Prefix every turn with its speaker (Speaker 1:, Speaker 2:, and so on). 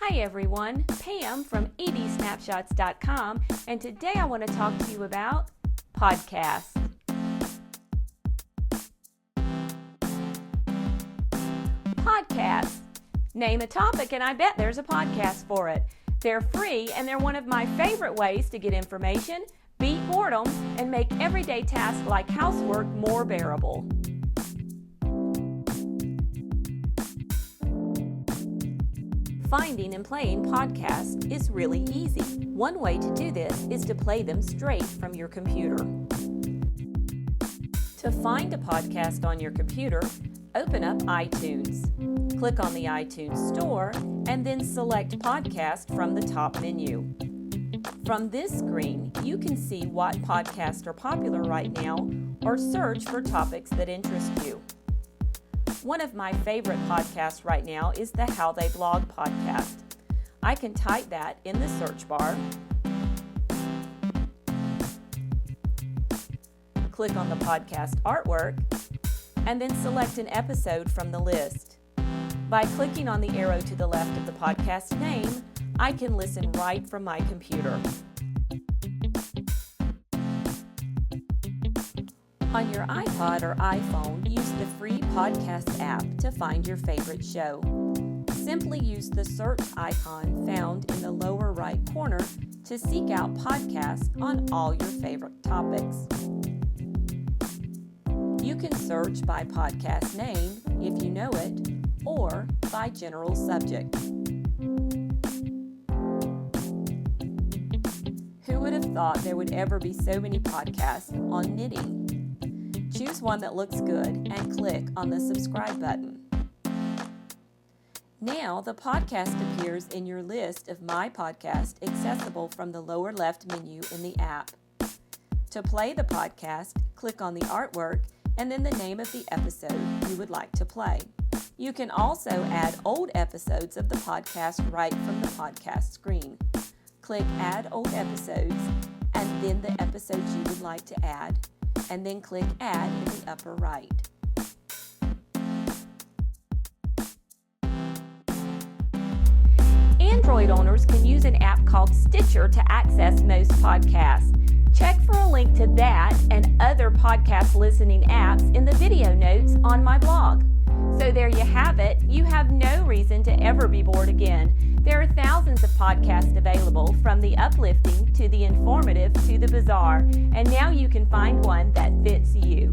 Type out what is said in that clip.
Speaker 1: Hi everyone, Pam from edsnapshots.com, and today I want to talk to you about podcasts. Podcasts. Name a topic and I bet there's a podcast for it. They're free and they're one of my favorite ways to get information, beat boredom, and make everyday tasks like housework more bearable. Finding and playing podcasts is really easy. One way to do this is to play them straight from your computer. To find a podcast on your computer, open up iTunes. Click on the iTunes Store and then select Podcast from the top menu. From this screen, you can see what podcasts are popular right now or search for topics that interest you. One of my favorite podcasts right now is the How They Blog podcast. I can type that in the search bar, click on the podcast artwork, and then select an episode from the list. By clicking on the arrow to the left of the podcast name, I can listen right from my computer. On your iPod or iPhone, use the free podcast app to find your favorite show. Simply use the search icon found in the lower right corner to seek out podcasts on all your favorite topics. You can search by podcast name if you know it, or by general subject. Who would have thought there would ever be so many podcasts on knitting? Choose one that looks good and click on the subscribe button. Now the podcast appears in your list of My Podcast accessible from the lower left menu in the app. To play the podcast, click on the artwork and then the name of the episode you would like to play. You can also add old episodes of the podcast right from the podcast screen. Click Add Old Episodes and then the episodes you would like to add, and then click Add in the upper right. Android owners can use an app called Stitcher to access most podcasts. Check for a link to that and other podcast listening apps in the video notes on my blog. So there you have it. You have no reason to ever be bored again. There are thousands of podcasts available, from the uplifting to the informative to the bizarre, and now you can find one that fits you.